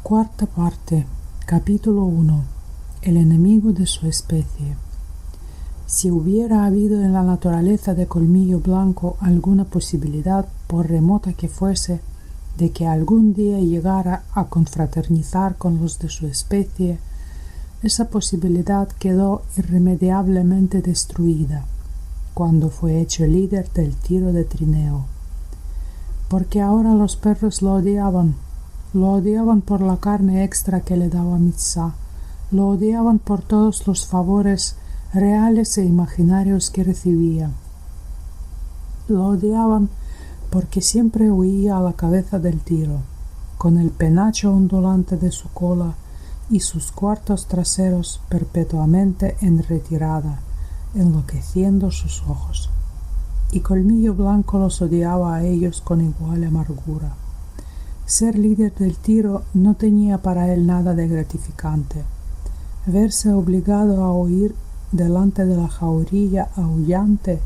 Cuarta parte, capítulo 1. El enemigo de su especie. Si hubiera habido en la naturaleza de Colmillo Blanco alguna posibilidad, por remota que fuese, de que algún día llegara a confraternizar con los de su especie, esa posibilidad quedó irremediablemente destruida cuando fue hecho líder del tiro de trineo. Porque ahora los perros lo odiaban por la carne extra que le daba Mitzá, lo odiaban por todos los favores reales e imaginarios que recibía. Lo odiaban porque siempre huía a la cabeza del tiro, con el penacho ondulante de su cola y sus cuartos traseros perpetuamente en retirada, enloqueciendo sus ojos. Y Colmillo Blanco los odiaba a ellos con igual amargura. Ser líder del tiro no tenía para él nada de gratificante. Verse obligado a huir delante de la jauría aullante,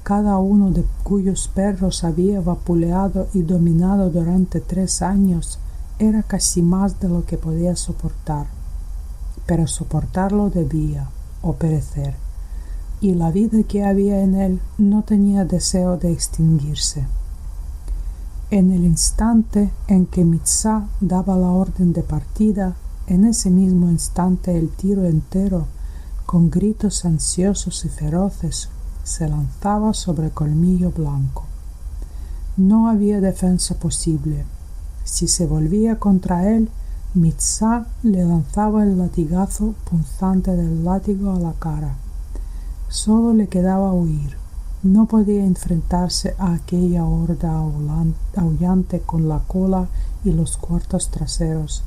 cada uno de cuyos perros había vapuleado y dominado durante 3 años, era casi más de lo que podía soportar. Pero soportarlo debía, o perecer, y la vida que había en él no tenía deseo de extinguirse. En el instante en que Mitzá daba la orden de partida, en ese mismo instante el tiro entero, con gritos ansiosos y feroces, se lanzaba sobre Colmillo Blanco. No había defensa posible. Si se volvía contra él, Mitzá le lanzaba el latigazo punzante del látigo a la cara. Solo le quedaba huir. No podía enfrentarse a aquella horda aullante con la cola y los cuartos traseros.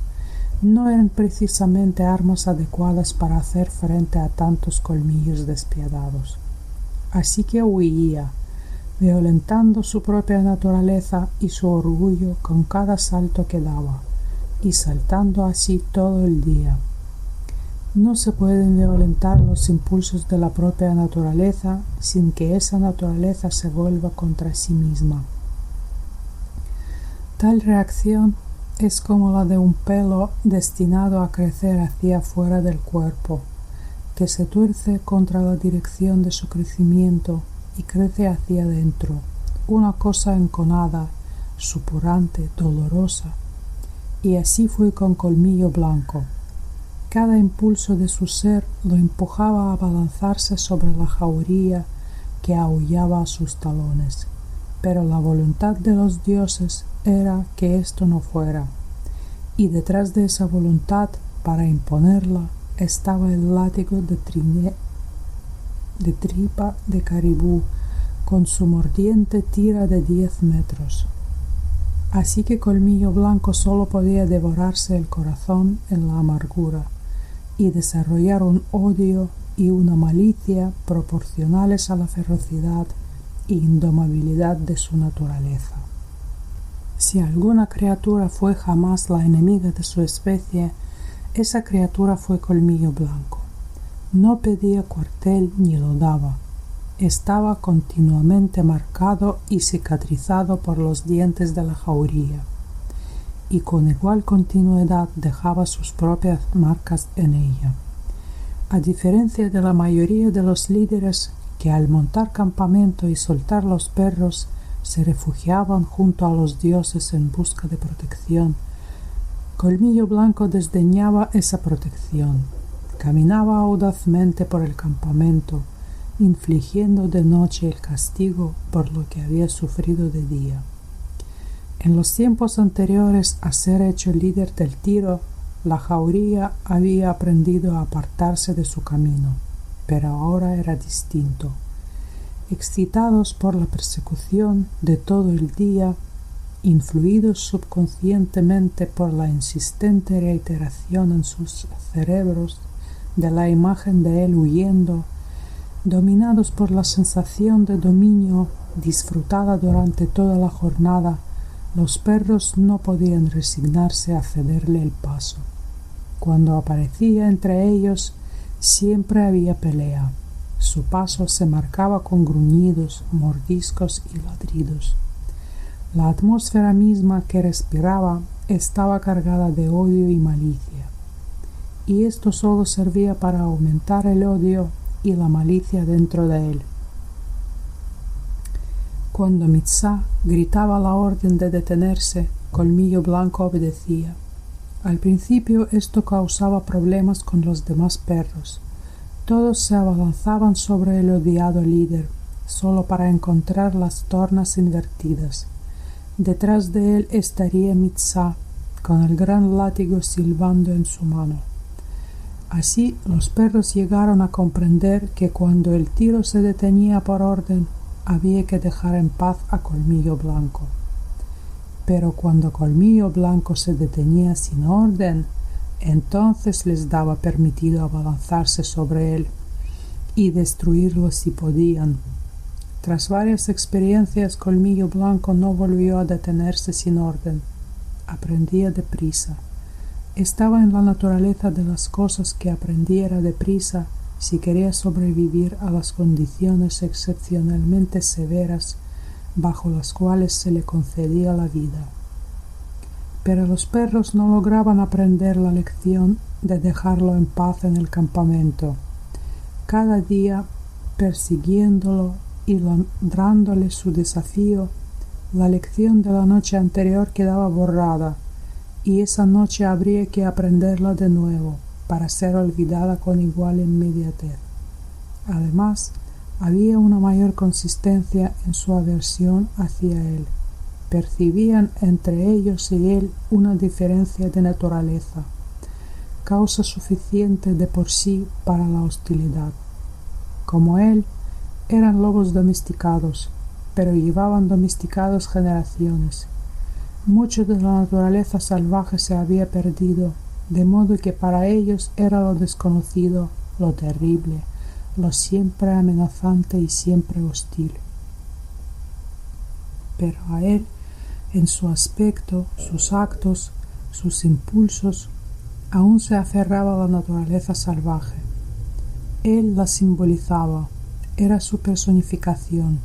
No eran precisamente armas adecuadas para hacer frente a tantos colmillos despiadados. Así que huía, violentando su propia naturaleza y su orgullo con cada salto que daba, y saltando así todo el día. No se pueden violentar los impulsos de la propia naturaleza sin que esa naturaleza se vuelva contra sí misma. Tal reacción es como la de un pelo destinado a crecer hacia afuera del cuerpo, que se tuerce contra la dirección de su crecimiento y crece hacia adentro, una cosa enconada, supurante, dolorosa. Y así fue con Colmillo Blanco. Cada impulso de su ser lo empujaba a abalanzarse sobre la jauría que aullaba a sus talones, pero la voluntad de los dioses era que esto no fuera, y detrás de esa voluntad, para imponerla, estaba el látigo de tripa de caribú, con su mordiente tira de 10 metros. Así que Colmillo Blanco solo podía devorarse el corazón en la amargura, y desarrollar un odio y una malicia proporcionales a la ferocidad e indomabilidad de su naturaleza. Si alguna criatura fue jamás la enemiga de su especie, esa criatura fue Colmillo Blanco. No pedía cuartel ni lo daba. Estaba continuamente marcado y cicatrizado por los dientes de la jauría, y con igual continuidad dejaba sus propias marcas en ella. A diferencia de la mayoría de los líderes que al montar campamento y soltar los perros se refugiaban junto a los dioses en busca de protección, Colmillo Blanco desdeñaba esa protección. Caminaba audazmente por el campamento, infligiendo de noche el castigo por lo que había sufrido de día. En los tiempos anteriores a ser hecho líder del tiro, la jauría había aprendido a apartarse de su camino, pero ahora era distinto. Excitados por la persecución de todo el día, influidos subconscientemente por la insistente reiteración en sus cerebros de la imagen de él huyendo, dominados por la sensación de dominio disfrutada durante toda la jornada, los perros no podían resignarse a cederle el paso. Cuando aparecía entre ellos, siempre había pelea. Su paso se marcaba con gruñidos, mordiscos y ladridos. La atmósfera misma que respiraba estaba cargada de odio y malicia, y esto solo servía para aumentar el odio y la malicia dentro de él. Cuando Mitzá gritaba la orden de detenerse, Colmillo Blanco obedecía. Al principio esto causaba problemas con los demás perros. Todos se abalanzaban sobre el odiado líder, solo para encontrar las tornas invertidas. Detrás de él estaría Mitzá, con el gran látigo silbando en su mano. Así los perros llegaron a comprender que cuando el tiro se detenía por orden, había que dejar en paz a Colmillo Blanco. Pero cuando Colmillo Blanco se detenía sin orden, entonces les daba permitido abalanzarse sobre él y destruirlo si podían. Tras varias experiencias, Colmillo Blanco no volvió a detenerse sin orden. Aprendía deprisa. Estaba en la naturaleza de las cosas que aprendiera deprisa si quería sobrevivir a las condiciones excepcionalmente severas bajo las cuales se le concedía la vida. Pero los perros no lograban aprender la lección de dejarlo en paz en el campamento. Cada día, persiguiéndolo y dándole su desafío, la lección de la noche anterior quedaba borrada, y esa noche habría que aprenderla de nuevo, para ser olvidada con igual inmediatez. Además, había una mayor consistencia en su aversión hacia él. Percibían entre ellos y él una diferencia de naturaleza, causa suficiente de por sí para la hostilidad. Como él, eran lobos domesticados, pero llevaban domesticados generaciones. Mucho de la naturaleza salvaje se había perdido, de modo que para ellos era lo desconocido, lo terrible, lo siempre amenazante y siempre hostil. Pero a él, en su aspecto, sus actos, sus impulsos, aún se aferraba a la naturaleza salvaje. Él la simbolizaba, era su personificación,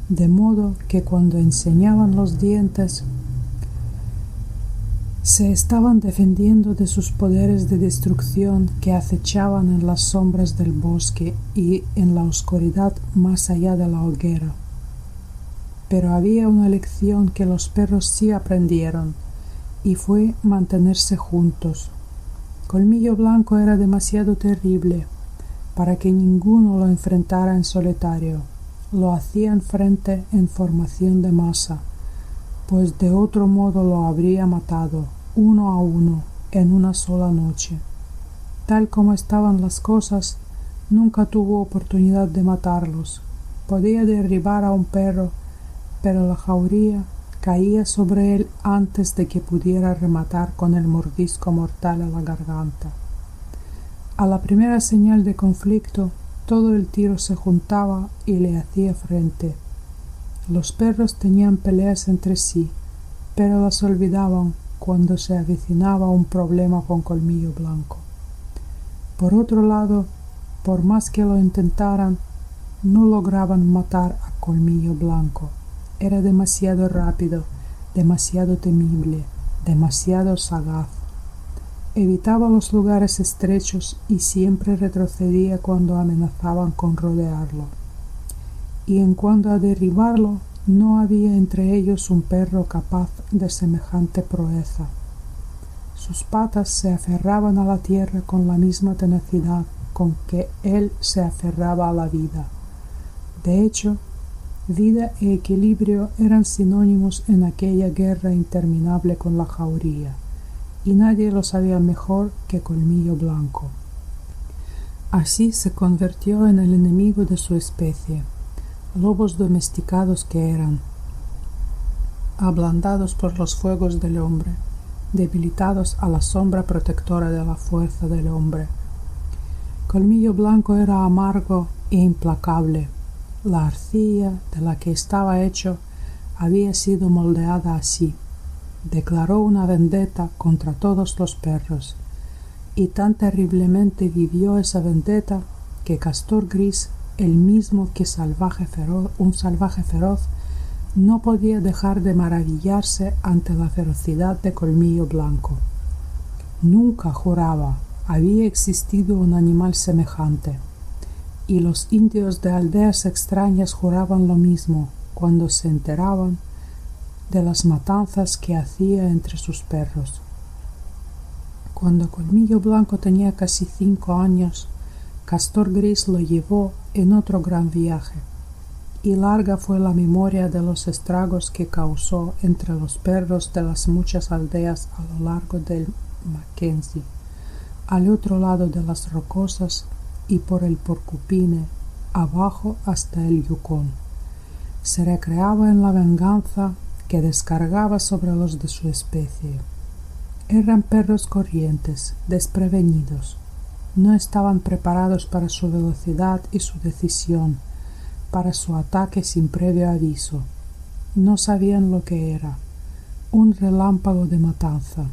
de modo que cuando enseñaban los dientes, se estaban defendiendo de sus poderes de destrucción que acechaban en las sombras del bosque y en la oscuridad más allá de la hoguera. Pero había una lección que los perros sí aprendieron, y fue mantenerse juntos. Colmillo Blanco era demasiado terrible para que ninguno lo enfrentara en solitario. Lo hacían frente en formación de masa, pues de otro modo lo habría matado, uno a uno, en una sola noche. Tal como estaban las cosas, nunca tuvo oportunidad de matarlos. Podía derribar a un perro, pero la jauría caía sobre él antes de que pudiera rematar con el mordisco mortal a la garganta. A la primera señal de conflicto, todo el tiro se juntaba y le hacía frente. Los perros tenían peleas entre sí, pero las olvidaban cuando se avecinaba un problema con Colmillo Blanco. Por otro lado, por más que lo intentaran, no lograban matar a Colmillo Blanco. Era demasiado rápido, demasiado temible, demasiado sagaz. Evitaba los lugares estrechos y siempre retrocedía cuando amenazaban con rodearlo. Y en cuanto a derribarlo, no había entre ellos un perro capaz de semejante proeza. Sus patas se aferraban a la tierra con la misma tenacidad con que él se aferraba a la vida. De hecho, vida y equilibrio eran sinónimos en aquella guerra interminable con la jauría, y nadie lo sabía mejor que Colmillo Blanco. Así se convirtió en el enemigo de su especie. Lobos domesticados que eran, ablandados por los fuegos del hombre, debilitados a la sombra protectora de la fuerza del hombre. Colmillo Blanco era amargo e implacable. La arcilla de la que estaba hecho había sido moldeada así. Declaró una vendetta contra todos los perros, y tan terriblemente vivió esa vendetta que Castor Gris, el mismo que un salvaje feroz, No podía dejar de maravillarse ante la ferocidad de Colmillo Blanco. Nunca, juraba, había existido un animal semejante, y los indios de aldeas extrañas juraban lo mismo cuando se enteraban de las matanzas que hacía entre sus perros. Cuando Colmillo Blanco tenía casi 5 años, Castor Gris lo llevó en otro gran viaje, y larga fue la memoria de los estragos que causó entre los perros de las muchas aldeas a lo largo del Mackenzie, al otro lado de las Rocosas y por el Porcupine, abajo hasta el Yukon. Se recreaba en la venganza que descargaba sobre los de su especie. Eran perros corrientes, desprevenidos. No estaban preparados para su velocidad y su decisión, para su ataque sin previo aviso. No sabían lo que era un relámpago de matanza.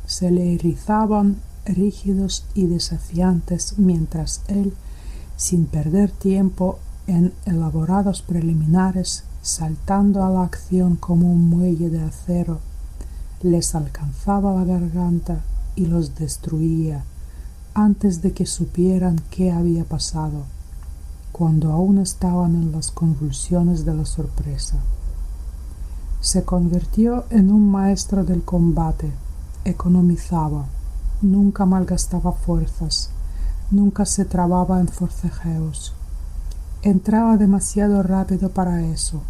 Se le erizaban rígidos y desafiantes mientras él, sin perder tiempo en elaborados preliminares, saltando a la acción como un muelle de acero, les alcanzaba la garganta y los destruía antes de que supieran qué había pasado, cuando aún estaban en las convulsiones de la sorpresa. Se convirtió en un maestro del combate, economizaba, nunca malgastaba fuerzas, nunca se trababa en forcejeos. Entraba demasiado rápido para eso,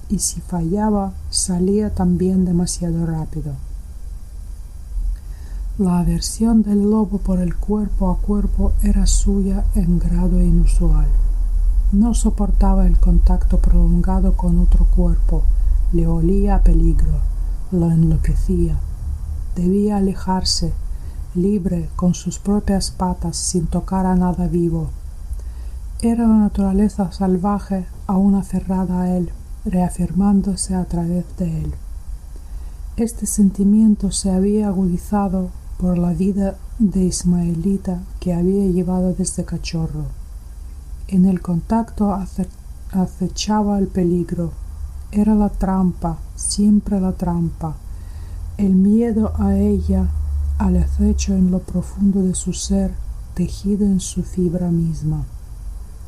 y si fallaba, salía también demasiado rápido. La aversión del lobo por el cuerpo a cuerpo era suya en grado inusual. No soportaba el contacto prolongado con otro cuerpo, le olía a peligro, lo enloquecía. Debía alejarse, libre, con sus propias patas, sin tocar a nada vivo. Era la naturaleza salvaje aún aferrada a él, reafirmándose a través de él. Este sentimiento se había agudizado por la vida de ismaelita que había llevado desde cachorro. En el contacto acechaba el peligro. Era la trampa, siempre la trampa. El miedo a ella, al acecho en lo profundo de su ser, tejido en su fibra misma.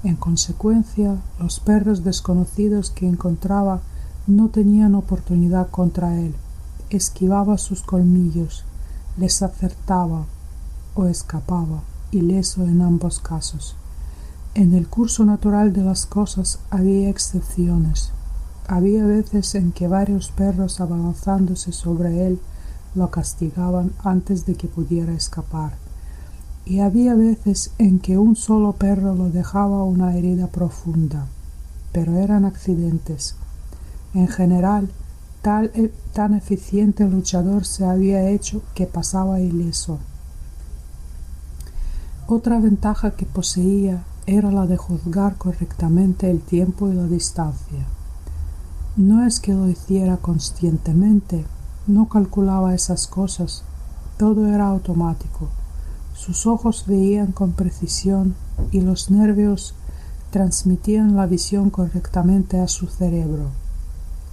En consecuencia, los perros desconocidos que encontraba no tenían oportunidad contra él. Esquivaba sus colmillos, les acertaba o escapaba, ileso en ambos casos. En el curso natural de las cosas había excepciones. Había veces en que varios perros abalanzándose sobre él lo castigaban antes de que pudiera escapar, y había veces en que un solo perro lo dejaba una herida profunda, pero eran accidentes. En general, tan eficiente luchador se había hecho que pasaba ileso. Otra ventaja que poseía era la de juzgar correctamente el tiempo y la distancia. No es que lo hiciera conscientemente, no calculaba esas cosas, todo era automático. Sus ojos veían con precisión y los nervios transmitían la visión correctamente a su cerebro.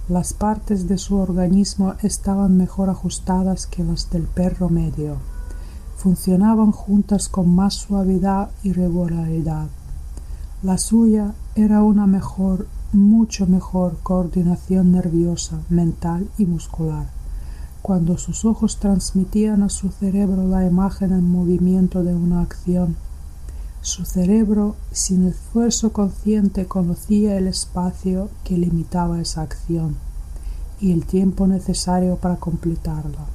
Las partes de su organismo estaban mejor ajustadas que las del perro medio. Funcionaban juntas con más suavidad y regularidad. La suya era una mucho mejor coordinación nerviosa, mental y muscular. Cuando sus ojos transmitían a su cerebro la imagen en movimiento de una acción, su cerebro, sin esfuerzo consciente, conocía el espacio que limitaba esa acción y el tiempo necesario para completarla.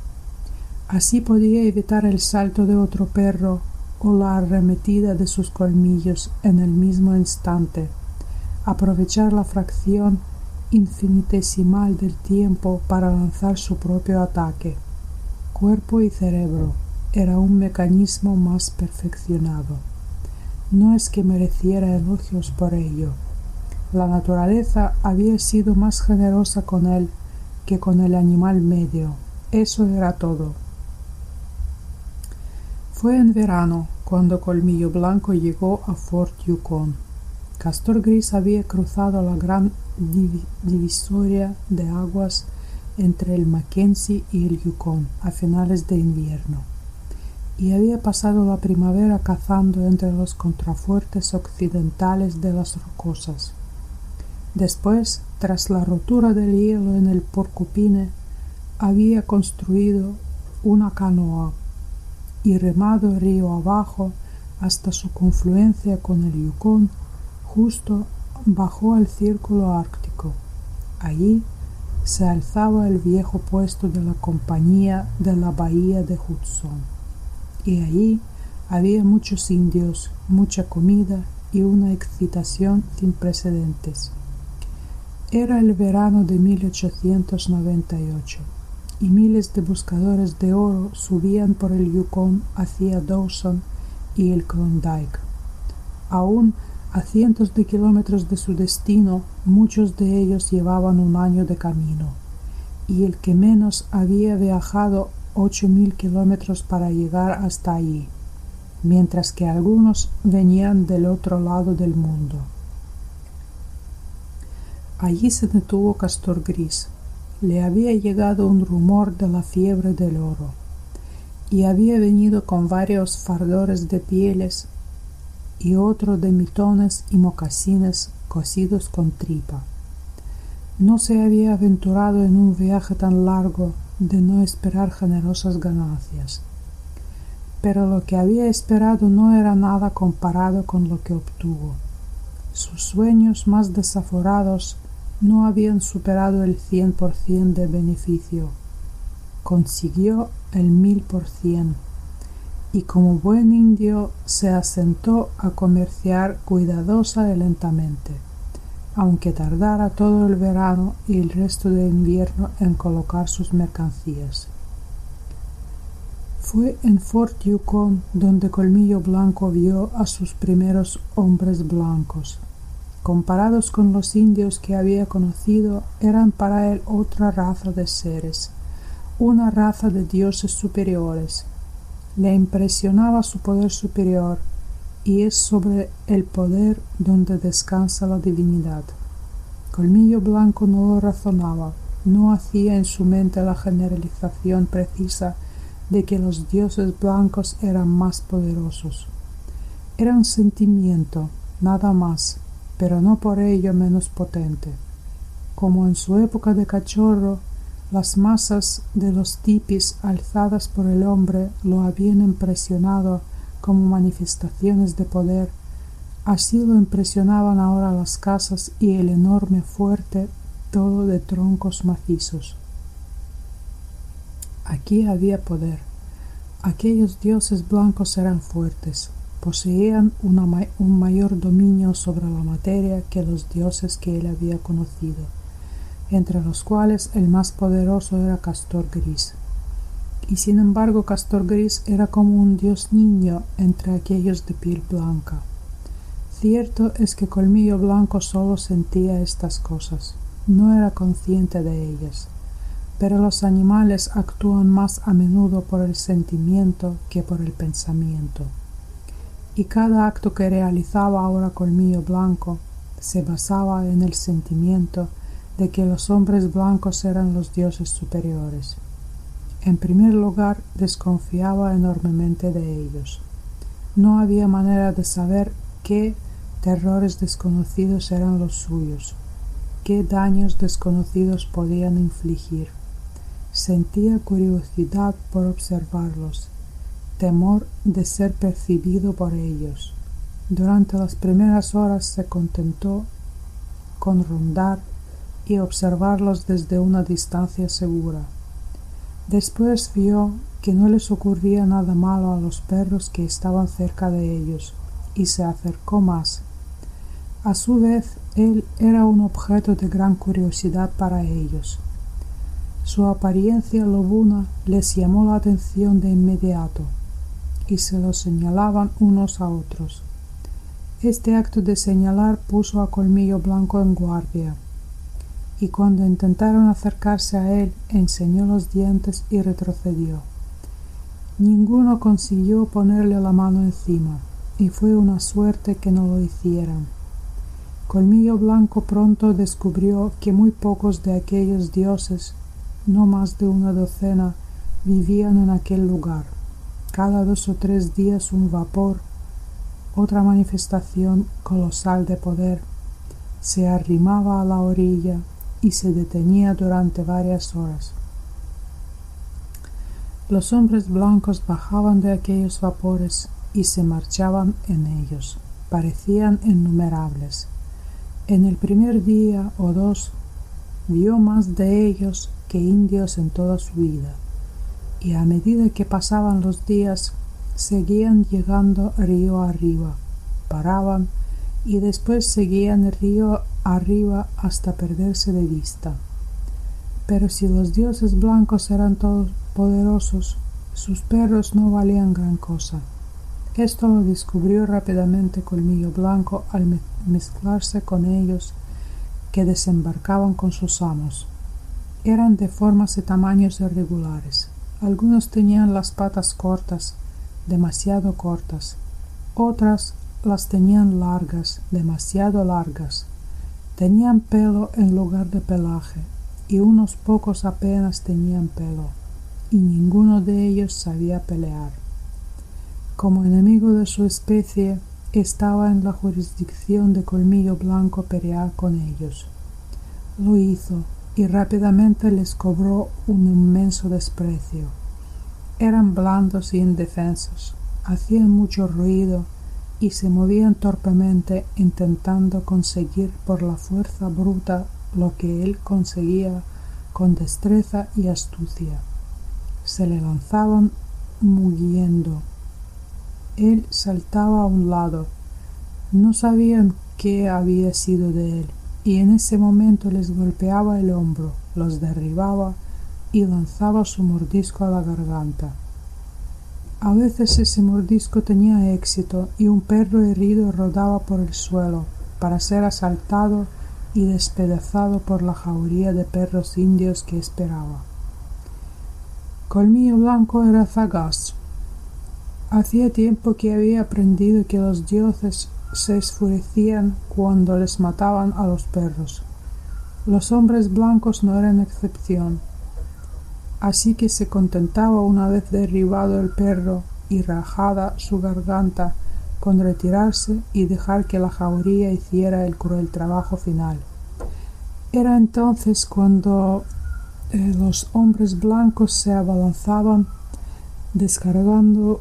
Así podía evitar el salto de otro perro o la arremetida de sus colmillos en el mismo instante, aprovechar la fracción infinitesimal del tiempo para lanzar su propio ataque. Cuerpo y cerebro era un mecanismo más perfeccionado. No es que mereciera elogios por ello. La naturaleza había sido más generosa con él que con el animal medio. Eso era todo. Fue en verano cuando Colmillo Blanco llegó a Fort Yukon. Castor Gris había cruzado la gran divisoria de aguas entre el Mackenzie y el Yukon a finales de invierno, y había pasado la primavera cazando entre los contrafuertes occidentales de las Rocosas. Después, tras la rotura del hielo en el Porcupine, había construido una canoa y remado río abajo hasta su confluencia con el Yukon, justo bajo el círculo ártico. Allí se alzaba el viejo puesto de la compañía de la bahía de Hudson, y allí había muchos indios, mucha comida y una excitación sin precedentes. Era el verano de 1898, y miles de buscadores de oro subían por el Yukon hacia Dawson y el Klondike. Aún a cientos de kilómetros de su destino, muchos de ellos llevaban un año de camino, y el que menos había viajado 8.000 kilómetros para llegar hasta allí, mientras que algunos venían del otro lado del mundo. Allí se detuvo Castor Gris. Le había llegado un rumor de la fiebre del oro, y había venido con varios fardores de pieles y otro de mitones y mocasines cosidos con tripa. No se había aventurado en un viaje tan largo de no esperar generosas ganancias, pero lo que había esperado no era nada comparado con lo que obtuvo. Sus sueños más desaforados no habían superado el 100% de beneficio. Consiguió el 1000%, y como buen indio se asentó a comerciar cuidadosa y lentamente, aunque tardara todo el verano y el resto del invierno en colocar sus mercancías. Fue en Fort Yukon donde Colmillo Blanco vio a sus primeros hombres blancos. Comparados con los indios que había conocido, eran para él otra raza de seres, una raza de dioses superiores. Le impresionaba su poder superior, y es sobre el poder donde descansa la divinidad. Colmillo Blanco no lo razonaba, no hacía en su mente la generalización precisa de que los dioses blancos eran más poderosos. Era un sentimiento, nada más, pero no por ello menos potente. Como en su época de cachorro, las masas de los tipis alzadas por el hombre lo habían impresionado como manifestaciones de poder, así lo impresionaban ahora las casas y el enorme fuerte, todo de troncos macizos. Aquí había poder. Aquellos dioses blancos eran fuertes. Poseían un mayor dominio sobre la materia que los dioses que él había conocido, entre los cuales el más poderoso era Castor Gris. Y sin embargo Castor Gris era como un dios niño entre aquellos de piel blanca. Cierto es que Colmillo Blanco solo sentía estas cosas, no era consciente de ellas, pero los animales actúan más a menudo por el sentimiento que por el pensamiento. Y cada acto que realizaba ahora Colmillo Blanco se basaba en el sentimiento de que los hombres blancos eran los dioses superiores. En primer lugar, desconfiaba enormemente de ellos. No había manera de saber qué terrores desconocidos eran los suyos, qué daños desconocidos podían infligir. Sentía curiosidad por observarlos, temor de ser percibido por ellos. Durante las primeras horas se contentó con rondar y observarlos desde una distancia segura. Después vio que no les ocurría nada malo a los perros que estaban cerca de ellos, y se acercó más. A su vez, él era un objeto de gran curiosidad para ellos. Su apariencia lobuna les llamó la atención de inmediato, y se lo señalaban unos a otros. Este acto de señalar puso a Colmillo Blanco en guardia, y cuando intentaron acercarse a él, enseñó los dientes y retrocedió. Ninguno consiguió ponerle la mano encima, y fue una suerte que no lo hicieran. Colmillo Blanco pronto descubrió que muy pocos de aquellos dioses, no más de una docena, vivían en aquel lugar. Cada 2 o 3 días un vapor, otra manifestación colosal de poder, se arrimaba a la orilla y se detenía durante varias horas. Los hombres blancos bajaban de aquellos vapores y se marchaban en ellos. Parecían innumerables. En el primer día o 2 vio más de ellos que indios en toda su vida, y a medida que pasaban los días seguían llegando río arriba, paraban y después seguían el río arriba hasta perderse de vista. Pero si los dioses blancos eran todos poderosos, sus perros no valían gran cosa. Esto lo descubrió rápidamente Colmillo Blanco al mezclarse con ellos que desembarcaban con sus amos. Eran de formas y tamaños irregulares. Algunos tenían las patas cortas, demasiado cortas. Otras las tenían largas, demasiado largas. Tenían pelo en lugar de pelaje, y unos pocos apenas tenían pelo, y ninguno de ellos sabía pelear. Como enemigo de su especie, estaba en la jurisdicción de Colmillo Blanco pelear con ellos. Lo hizo, y rápidamente les cobró un inmenso desprecio. Eran blandos y indefensos, hacían mucho ruido y se movían torpemente intentando conseguir por la fuerza bruta lo que él conseguía con destreza y astucia. Se le lanzaban mugiendo. Él saltaba a un lado. No sabían qué había sido de él, y en ese momento les golpeaba el hombro, los derribaba y lanzaba su mordisco a la garganta. A veces ese mordisco tenía éxito y un perro herido rodaba por el suelo para ser asaltado y despedazado por la jauría de perros indios que esperaba. Colmillo Blanco era sagaz. Hacía tiempo que había aprendido que los dioses se enfurecían cuando les mataban a los perros. Los hombres blancos no eran excepción. Así que se contentaba, una vez derribado el perro y rajada su garganta, con retirarse y dejar que la jauría hiciera el cruel trabajo final. Era entonces cuando los hombres blancos se abalanzaban, descargando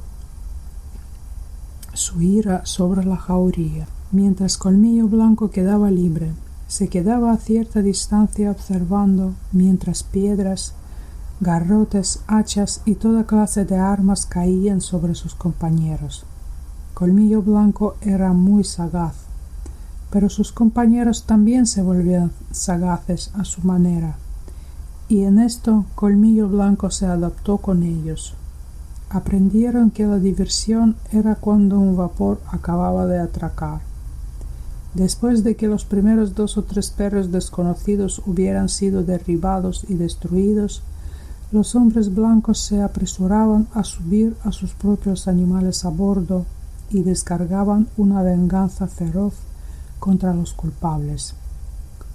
su ira sobre la jauría, mientras Colmillo Blanco quedaba libre. Se quedaba a cierta distancia observando, mientras piedras, garrotes, hachas y toda clase de armas caían sobre sus compañeros. Colmillo Blanco era muy sagaz, pero sus compañeros también se volvían sagaces a su manera, y en esto Colmillo Blanco se adaptó con ellos. Aprendieron que la diversión era cuando un vapor acababa de atracar. Después de que los primeros 2 o 3 perros desconocidos hubieran sido derribados y destruidos, los hombres blancos se apresuraban a subir a sus propios animales a bordo y descargaban una venganza feroz contra los culpables.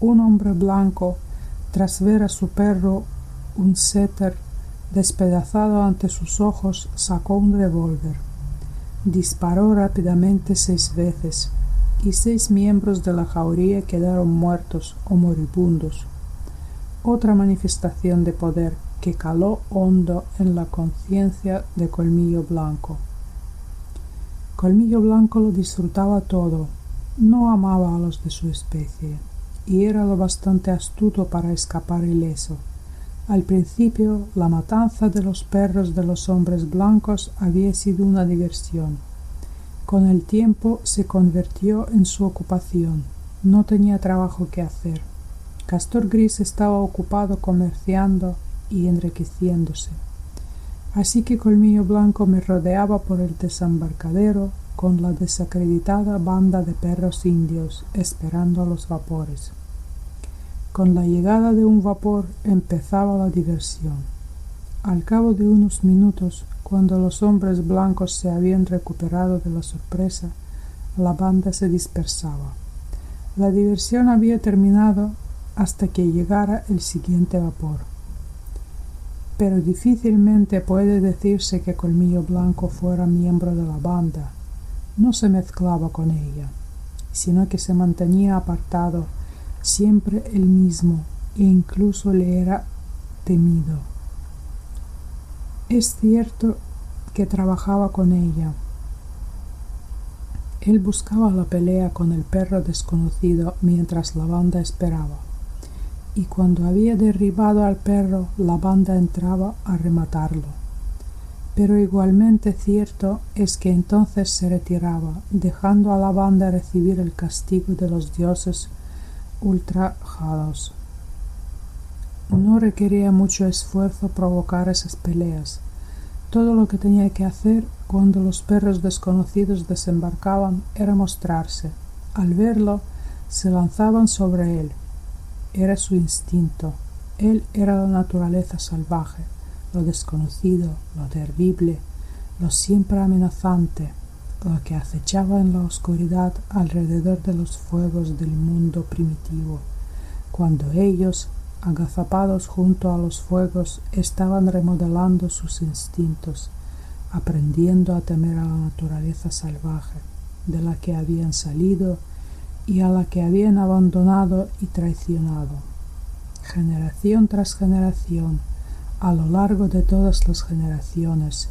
Un hombre blanco, tras ver a su perro, un setter, despedazado ante sus ojos, sacó un revólver. Disparó rápidamente 6 veces, y 6 miembros de la jauría quedaron muertos o moribundos. Otra manifestación de poder que caló hondo en la conciencia de Colmillo Blanco. Colmillo Blanco lo disfrutaba todo, no amaba a los de su especie, y era lo bastante astuto para escapar ileso. Al principio, la matanza de los perros de los hombres blancos había sido una diversión. Con el tiempo se convirtió en su ocupación. No tenía trabajo que hacer. Castor Gris estaba ocupado comerciando y enriqueciéndose. Así que Colmillo Blanco me rodeaba por el desembarcadero con la desacreditada banda de perros indios esperando a los vapores. Con la llegada de un vapor empezaba la diversión. Al cabo de unos minutos, cuando los hombres blancos se habían recuperado de la sorpresa, la banda se dispersaba. La diversión había terminado hasta que llegara el siguiente vapor. Pero difícilmente puede decirse que Colmillo Blanco fuera miembro de la banda. No se mezclaba con ella, sino que se mantenía apartado, siempre el mismo, e incluso le era temido. Es cierto que trabajaba con ella. Él buscaba la pelea con el perro desconocido mientras la banda esperaba, y cuando había derribado al perro, la banda entraba a rematarlo. Pero igualmente cierto es que entonces se retiraba, dejando a la banda recibir el castigo de los dioses ultrajados. No requería mucho esfuerzo provocar esas peleas. Todo lo que tenía que hacer cuando los perros desconocidos desembarcaban era mostrarse. Al verlo, se lanzaban sobre él. Era su instinto. Él era la naturaleza salvaje, lo desconocido, lo terrible, lo siempre amenazante, lo que acechaba en la oscuridad alrededor de los fuegos del mundo primitivo, cuando ellos, agazapados junto a los fuegos, estaban remodelando sus instintos, aprendiendo a temer a la naturaleza salvaje, de la que habían salido y a la que habían abandonado y traicionado. Generación tras generación, a lo largo de todas las generaciones,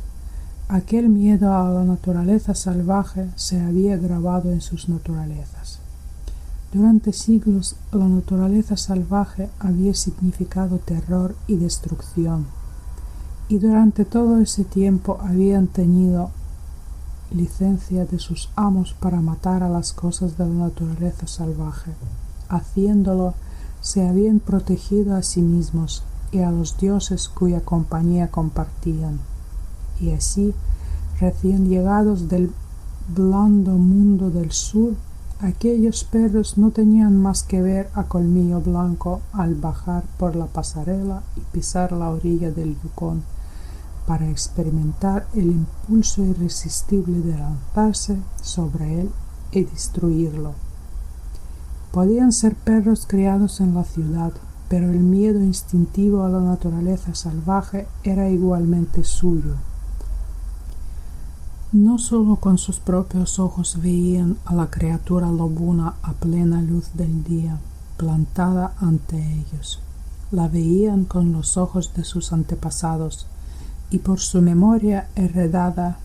aquel miedo a la naturaleza salvaje se había grabado en sus naturalezas. Durante siglos, la naturaleza salvaje había significado terror y destrucción, y durante todo ese tiempo habían tenido licencia de sus amos para matar a las cosas de la naturaleza salvaje. Haciéndolo, se habían protegido a sí mismos y a los dioses cuya compañía compartían. Y así, recién llegados del blando mundo del sur, aquellos perros no tenían más que ver a Colmillo Blanco al bajar por la pasarela y pisar la orilla del Yukón para experimentar el impulso irresistible de lanzarse sobre él y destruirlo. Podían ser perros criados en la ciudad, pero el miedo instintivo a la naturaleza salvaje era igualmente suyo. No solo con sus propios ojos veían a la criatura lobuna a plena luz del día, plantada ante ellos. La veían con los ojos de sus antepasados, y por su memoria heredada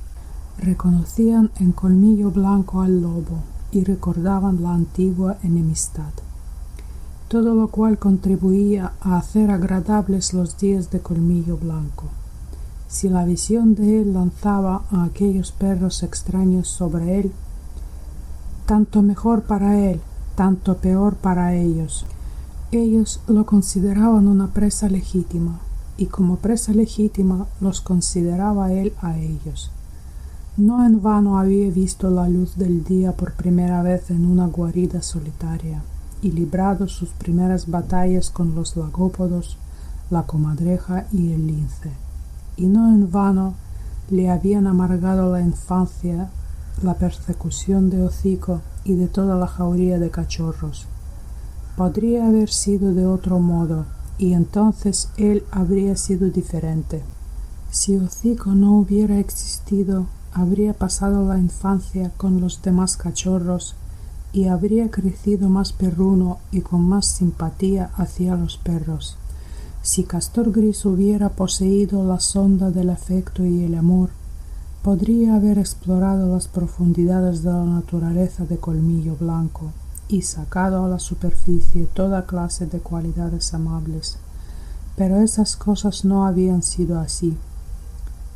reconocían en Colmillo Blanco al lobo y recordaban la antigua enemistad. Todo lo cual contribuía a hacer agradables los días de Colmillo Blanco. Si la visión de él lanzaba a aquellos perros extraños sobre él, tanto mejor para él, tanto peor para ellos. Ellos lo consideraban una presa legítima, y como presa legítima los consideraba él a ellos. No en vano había visto la luz del día por primera vez en una guarida solitaria, y librado sus primeras batallas con los lagópodos, la comadreja y el lince. Y no en vano le habían amargado la infancia la persecución de Hocico y de toda la jauría de cachorros. Podría haber sido de otro modo, y entonces él habría sido diferente. Si Hocico no hubiera existido, habría pasado la infancia con los demás cachorros y habría crecido más perruno y con más simpatía hacia los perros. Si Castor Gris hubiera poseído la sonda del afecto y el amor, podría haber explorado las profundidades de la naturaleza de Colmillo Blanco y sacado a la superficie toda clase de cualidades amables. Pero esas cosas no habían sido así.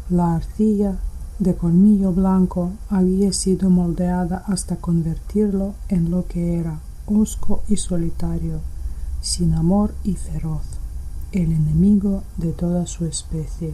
La arcilla de Colmillo Blanco había sido moldeada hasta convertirlo en lo que era, hosco y solitario, sin amor y feroz, el enemigo de toda su especie.